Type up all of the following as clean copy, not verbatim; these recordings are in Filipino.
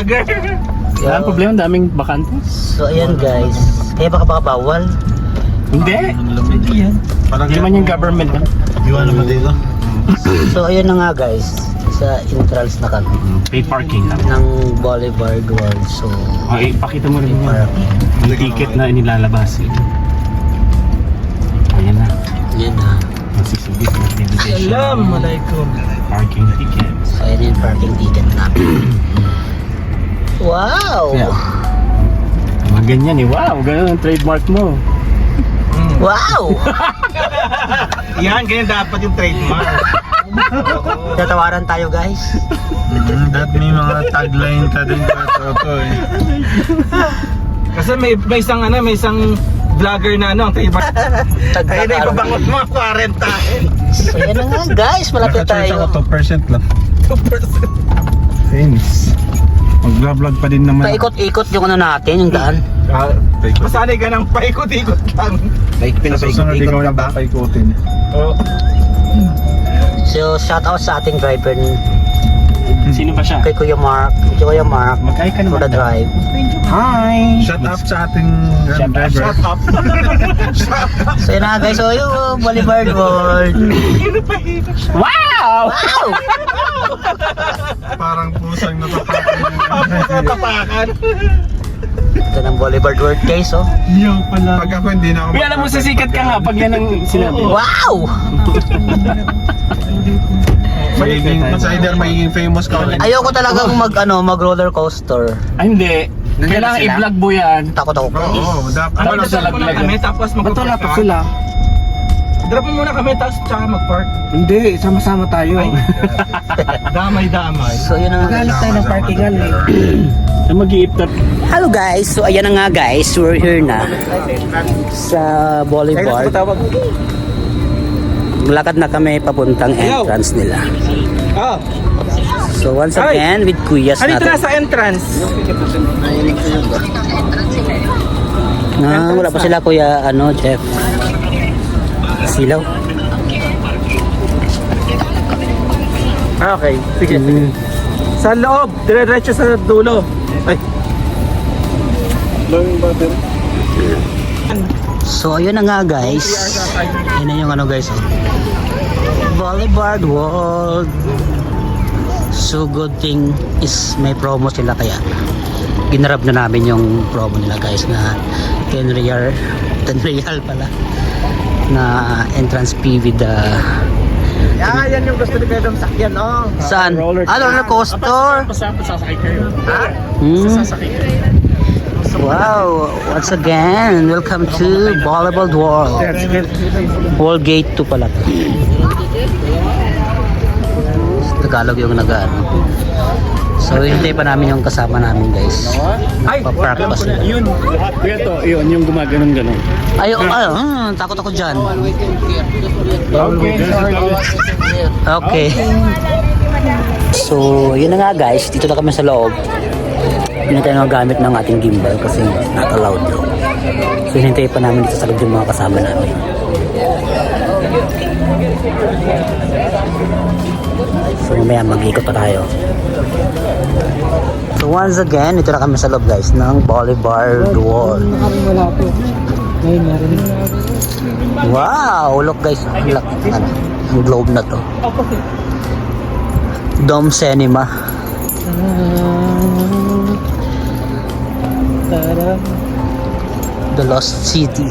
vlogger. Wala ang problema, daming bakante. So ayan guys. Kaya baka bawal. Hindi. Hindi yan. Parang Hindi man yung government. Iwan naman dito. So ayan na nga guys. Sa entrance na kami Pay parking lang. ng Boulevard World. So Okay, ipakita mo rin yan. parking. Yung ticket na inilalabas. Ayan na. Yan na. Masisubit na invitation. Assalamualaikum. Parking ticket. So ayan yung parking ticket namin. Wow! Yeah. Mga ganyan eh. Wow, ganun ang trademark mo. Wow! Yan, ganyan dapat yung trademark. Tatawaran tayo guys. That may mga tagline ka din to eh. Kasi may isang vlogger na ang trademark. Ay, na ipabangot mga 40. So ayan na nga guys. Malapit tayo. 2% lang. 2%. Famous. Mag-vlog pa din naman. Paikot-ikot yung ano natin, yung daan. Masanay ka ng paikot-ikot lang. Pinapaikot-ikot ka ba? Paikutin. Oo. So shout out sa ating driver Sino ba siya? kay Kuya Mark. Kuya Mark Mag-hi ka for naman. the drive. Hi! Shut up sa ating Shut driver. up. So yun na guys. So yung Boulevard World. Wow! Wow! Parang pusang natapakan. Ito ng Boulevard World guys oh. Yung pala. Pag ako hindi na ako. Uy, alam mo, sisikat ka nga pag yan ang sinabi. Wow! It's either magiging famous ka ulit. Ayoko talagang mag roller coaster. Ay, hindi. Kailangan i-vlog mo yan. Takot ako guys. Oo, dapat. Ano sa laglag? Tapos Ba't wala pa sila? Drop mo muna kami, tapos tsaka mag-park. Hindi, sama-sama tayo. Damay-damay. So yun na nga. tayo ng parkingan eh. Sa mag-iiptat. Hello guys. So ayan na nga guys. We're here na sa Boulevard. Lakad na kami papuntang entrance nila. Oh, So once again with kuyas dito na natin. sa entrance. Wala pa sila kuya Jeff. Silaw. Okay, sige. Sa loob, dire-diretso sa dulo. Ay. So ayun na nga guys. Yun na yung guys. Boulevard World. So good thing is may promo sila kaya ginarap na namin yung promo nila guys na 10 real pala na entrance fee with the Yan yung gusto ni Pedro sakyan, no? saan? Roller coaster. Pasasakay kayo. Hmm. Wow, once again, welcome to Boulevard World. World Gate 2 pala. Tagalog yung nag-ano. So, hintay pa namin yung kasama namin, guys. Pa-park pa sila. Yun. Yun yung gumaganon ganon. Takot ako dyan. Okay. Okay. So, yun na nga guys. Dito na kami sa loob. Hindi tayo gamit ng ating gimbal kasi not allowed daw. So, hintay pa namin dito sa loob yung mga kasama namin. So, mamaya mag-ikot pa tayo. So, once again, ito na kami sa loob guys ng Boulevard World. Wow! Look guys, ang globe na to. Dome Cinema. The Lost City.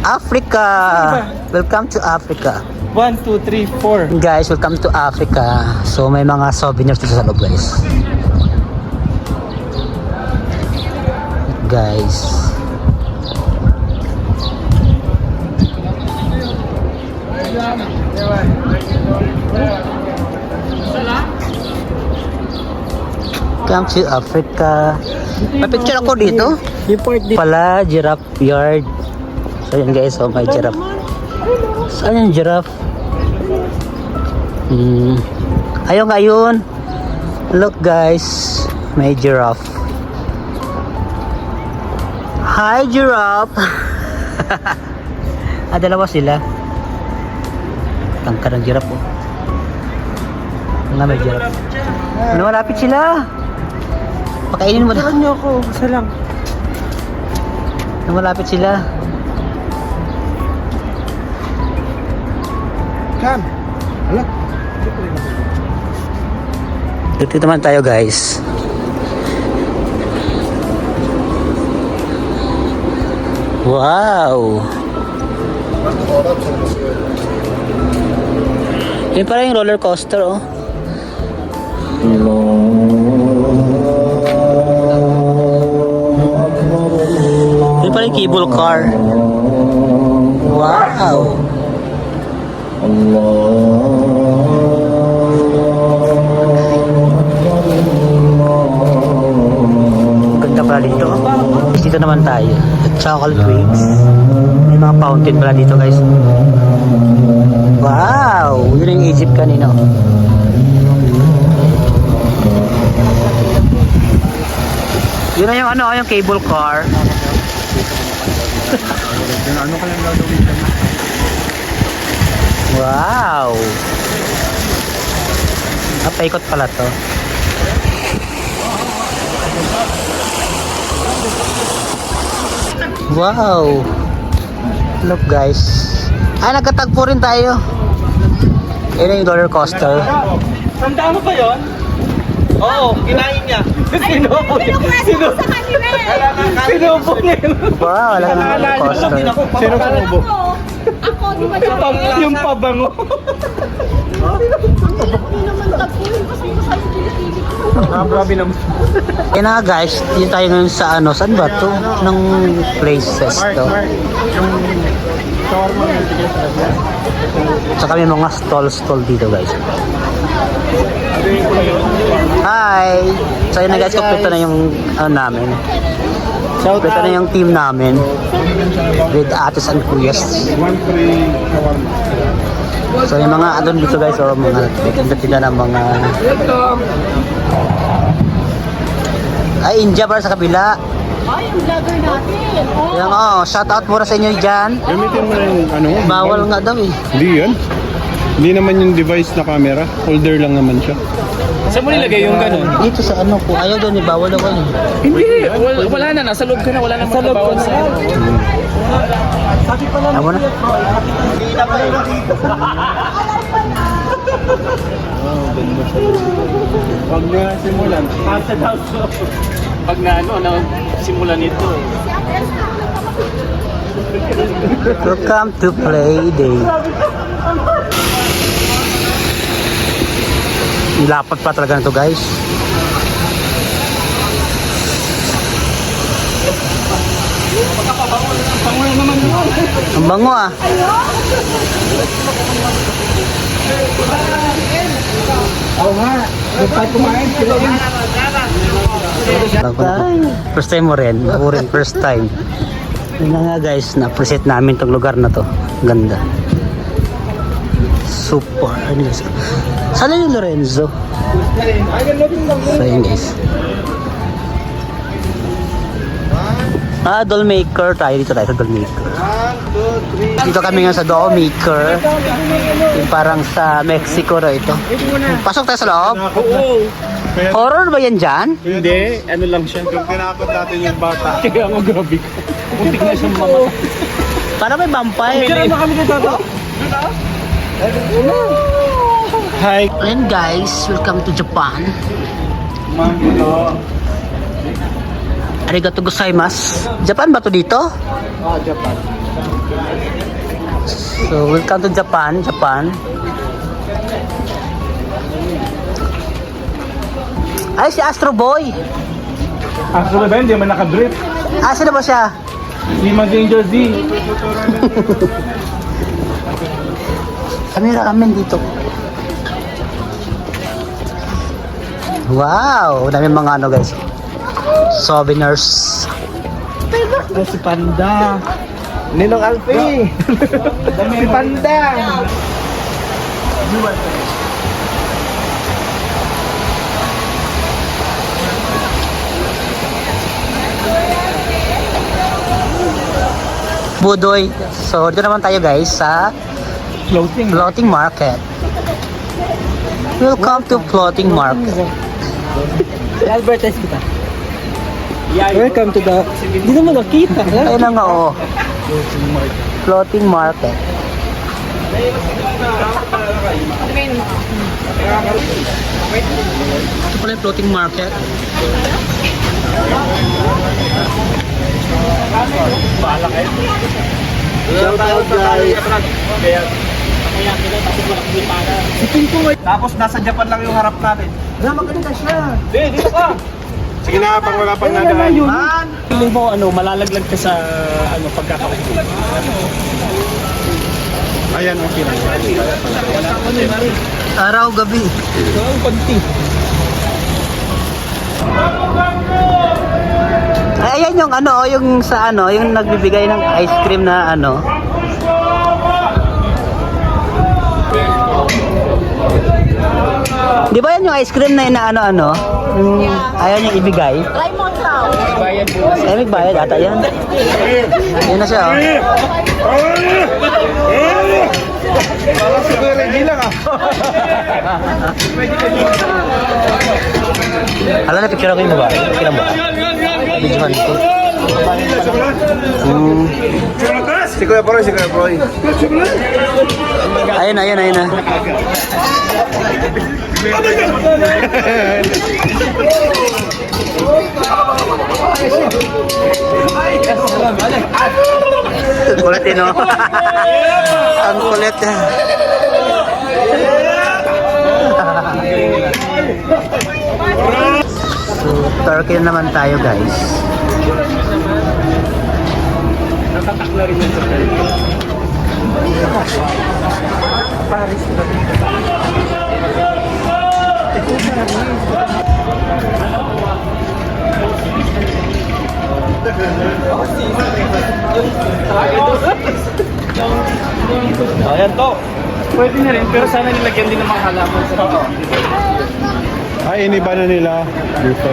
Africa. Welcome to Africa. 1, 2, 3, 4. Guys, welcome to Africa. So may mga souvenirs dito sa loob, guys. Welcome to Africa. May picture ako dito. Pala, giraffe yard. So yun guys, oh, may giraffe. Saan yung giraffe? Ayun. Look guys, may giraffe. Hi giraffe. Dalawa sila. Tangka ng giraffe oh. Nga may giraffe. Malapit sila. Pakainin mo na. Niyo ako, basta lang. Malapit sila. Kam. Hala. Dito naman tayo guys. Wow. Yun pala yung roller coaster oh. Yun pala yung cable car. Wow. Ganda pala dito. Dito naman tayo. Chocolate waves. May mga fountain pala dito guys. Wow! Yun yung Egypt kanina. Yun na yung ano, yung cable car. Ano kayang gagawin dyan? Wow! Paikot pala to. Wow! Look guys. Nagkatagpo rin tayo. Yun yung roller coaster. Tanda mo ba yun? Oo, kinain niya. Sinubo niya. Sa kanila eh. Sinubo niya. Wow, wala kang roller coaster. Sino sumubo? Ako, di ba siya? Yung pabango. Hindi naman tagpuin kasi yung sa Pilipili ko. Grabe naman. Kaya na guys, dito tayo ngayon sa ano, saan ba to? Ng places to. Yung shawarma yung tigas na siya. Tsaka may mga stall dito guys. Hi! So yun na guys, kompleto na yung ano namin. Kompleto na yung team namin. With atis and kuyas. 1 free shawarma. So yung mga adon dito guys, o mga tinda ng mga... Ay, India para sa kabila. Ay, yung vlogger natin. Oh. Yung shout out mura sa inyo dyan. Gamitin mo na yung ano. Bawal nga daw eh. Hindi yan. Hindi naman yung device na camera. Holder lang naman siya. Saan mo nilagay yung gano'n? Dito sa ano ko, ayaw doon eh, bawal daw eh. Hindi, wala na, nasa loob ka na, wala na magkabawal sa'yo. Amo na. Huwag nyo na simulan. Pag na simulan nito. Welcome to Playday. Lapat pa talaga nito guys. Ang bango ah. Oo nga. Dapat kumain. Sila yun. First time mo rin. Ako rin first time. Yun na nga guys, na-appreciate namin tong lugar na to. Ganda. Super. Ano guys? Saan yung Lorenzo? So yun guys. Dollmaker tayo. Dito tayo sa Dollmaker. Dito kami nga sa Dollmaker. Yung parang sa Mexico na ito. Pasok tayo sa loob. Oo. Horror ba yan dyan? Hindi, ano lang siya. Kung tinakot natin yung bata. Kaya nga grabe ko. Muntik na siyang mamatay. Para may vampire. Kami dito. Hi. And guys, welcome to Japan. Mangulo. Arigato gozaimasu. Japan ba to dito? Japan. So, welcome to Japan. Ay, si Astro Boy. Astro ba hindi man nakadrip? Sino ba siya? Si Mag-Angel Z. Kami ramen dito. Wow! Dami mga ano guys. Souvenirs. Si Panda. Ninong Alfie. Si Panda. Budoy. So, dito naman tayo guys sa floating market. Welcome to floating market. I-advertise kita. Welcome to the... Hindi naman nakita. Ayun na nga oh. Floating market. Ito pala yung floating market. Tapos nasa Japan lang yung harap natin. Maganda siya. Dito ka. Sige na, pang wala pang nadaan. Feeling mo malalaglag ka sa pagkakaupo. Ayan, okay lang. Araw, gabi. Ang pagti. Ay, ayan yung yung sa yung nagbibigay ng ice cream na Di ba yan yung ice cream na inaano? Ayaw niyang ibigay. Try mo ikaw. Bayad po. Ay, may bayad ata yan. Yun na siya, oh. Siguro hindi lang ah. Hala na, picture ako yung babae. Picture mo. Videohan ko. Si Kuya Proy, si Kuya Proy. Ayun na. Kulit no? Ang kulit. So, Turkey na naman tayo guys. Ayan to. Pwede na rin, pero sana nilagyan din ng mga halaman sa ito. Ay, iniba na nila dito.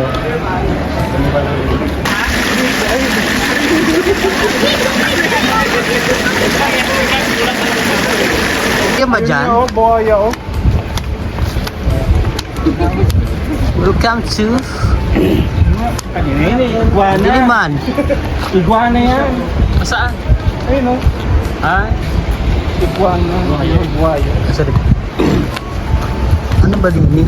Yan ba dyan? Oh, buhaya oh. Welcome to Iguana. Diliman. Iguana yan. Saan? Ayun oh. Ha? Iguana. Iguana. Sorry. Ano ba din?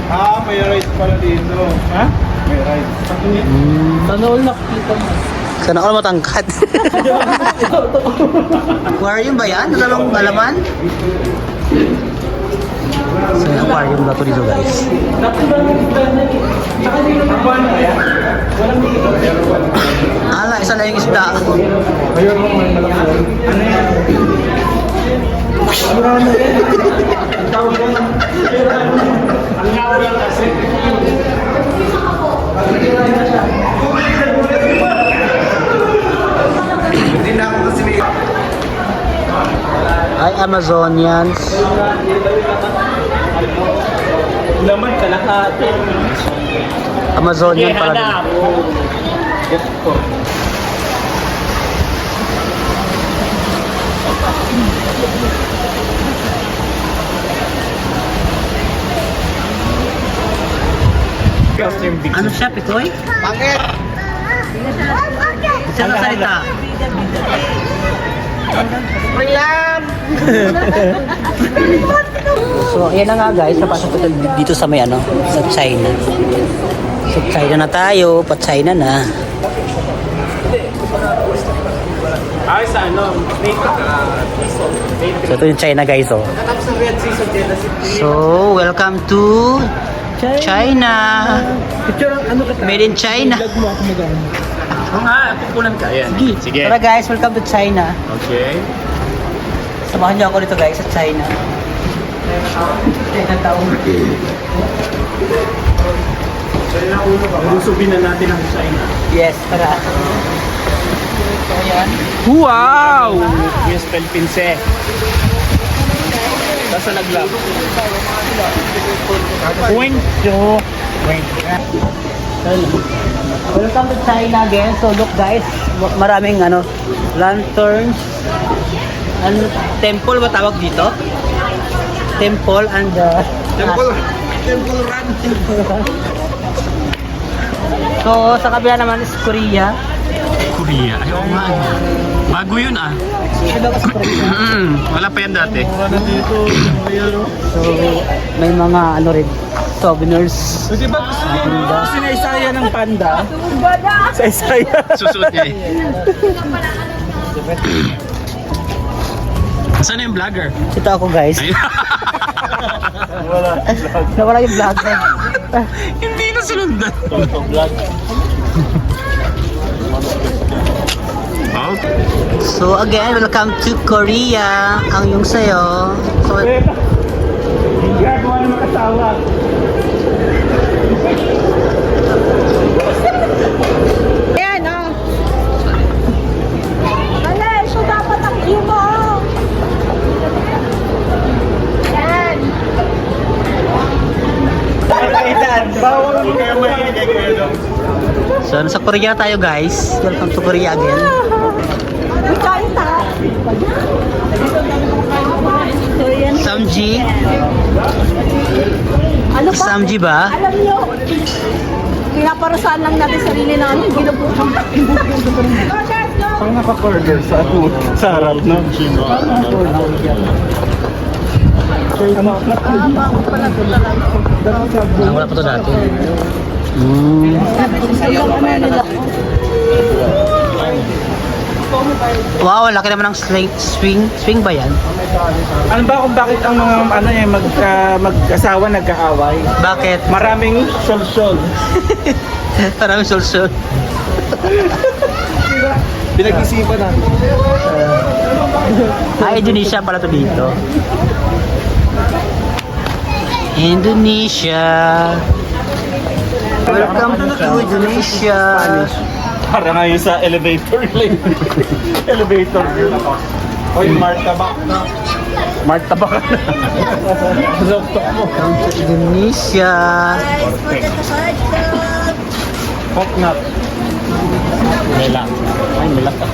Ah, may rides pala dito. Ha? May rides. Sana all nakikita mo. Sana all matangkad. Aquarium ba yan? Nalalong alaman? So, yung aquarium na to dito guys. Ala, isa lang yung isda. Ay, Amazonians. Naman kalahati. Amazonian pala din. Ano siya, Pikoy? Pangit. Saan na salita? So, ayan na nga guys, napasok ko dito sa may sa China. So, China na tayo, pa-China na. Ay, sa So, ito yung China guys, oh. So, welcome to China. Made in China. Pupunan ka. Ayan. Sige. Tara guys, welcome to China. Okay. Samahan niyo ako dito guys sa China. China Town. Lusubin na natin ang China. Yes, tara. So, ayan. Wow! Yes, Pelpinse. Nasa naglag. Point. Welcome to China again. So look guys, maraming lanterns and temple ba tawag dito? Temple and Temple run. So sa kabila naman is Korea. Korea. Ayaw nga. Bago yun ah. Ito kasi Korea. Wala pa yan dati. So may mga rin souvenirs. Di ba sinaysaya ng panda? Saysaya. Susuot niya eh. Saan na yung vlogger? Ito ako guys. Ayun. Nawala yung vlog. Hindi na sinundan. So again, welcome to Korea. Ang yung sayo. So Gagawa ng makasawa. Ayan, oh. Wala, so dapat ang view mo, oh. Yan. Bawal mo kaya maingay ko yun. So, nasa Korea tayo guys. Welcome to Korea again. May kain ta. So, yan. Samji. Ano ba? Samji ba? Alam nyo, pinaparasaan lang natin sarili na ginubukan. Pang naka-corner sa harap na. Wala pa to dati. Wow, laki naman ng swing ba yan? Ano ba kung bakit ang mga mag-asawa nagkaaway? Bakit? Maraming sol-sol. Maraming sulsul. Pinag-isipan na. Indonesia pala to dito. Indonesia. Welcome to Indonesia. Para ngayon sa elevator lane. Elevator lane ako. Oy, martabak na. Martabak na. Zoktok mo. Welcome to Indonesia. Coconut. Mela. Ay, mela ka.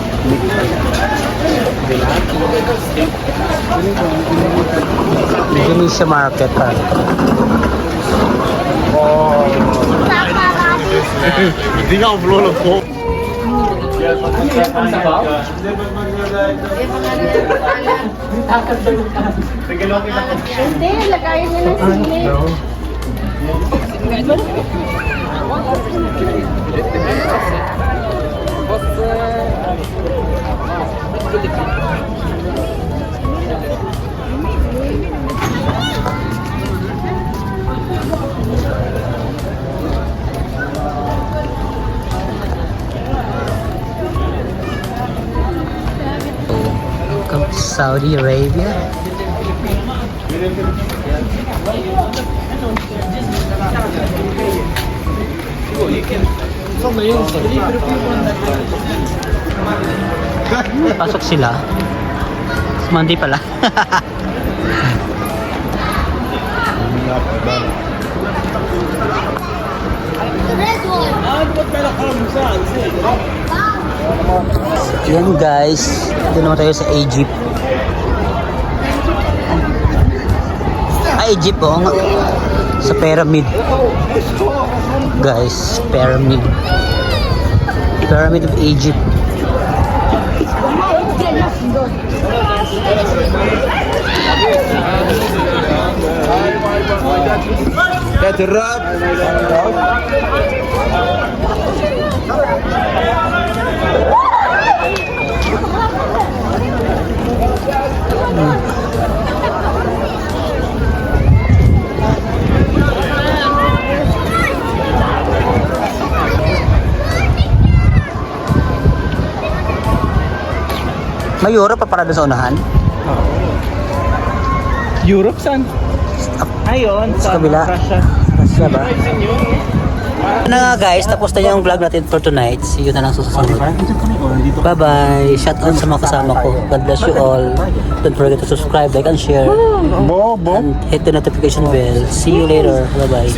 Indonesia market pa. Hindi nga ako vlog ko. Hindi, lagayin nyo ng sili. Welcome to Saudi Arabia. Pasok sila. Mandi pala. Yan guys, doon naman tayo sa Egypt. Egypt oh, sa pyramid. Guys, pyramid. Pyramid of Egypt. That's a wrap. May Europe pa para doon sa unahan? Europe saan? Ayun, Sa kabila. Russia. Russia ba? Ano nga guys, tapos na yung vlog natin for tonight. See you na lang sa susunod. Bye bye. Shout out sa mga kasama ko. God bless you all. Don't forget to subscribe, like, and share. Bobo. And hit the notification bell. See you later. Bye bye.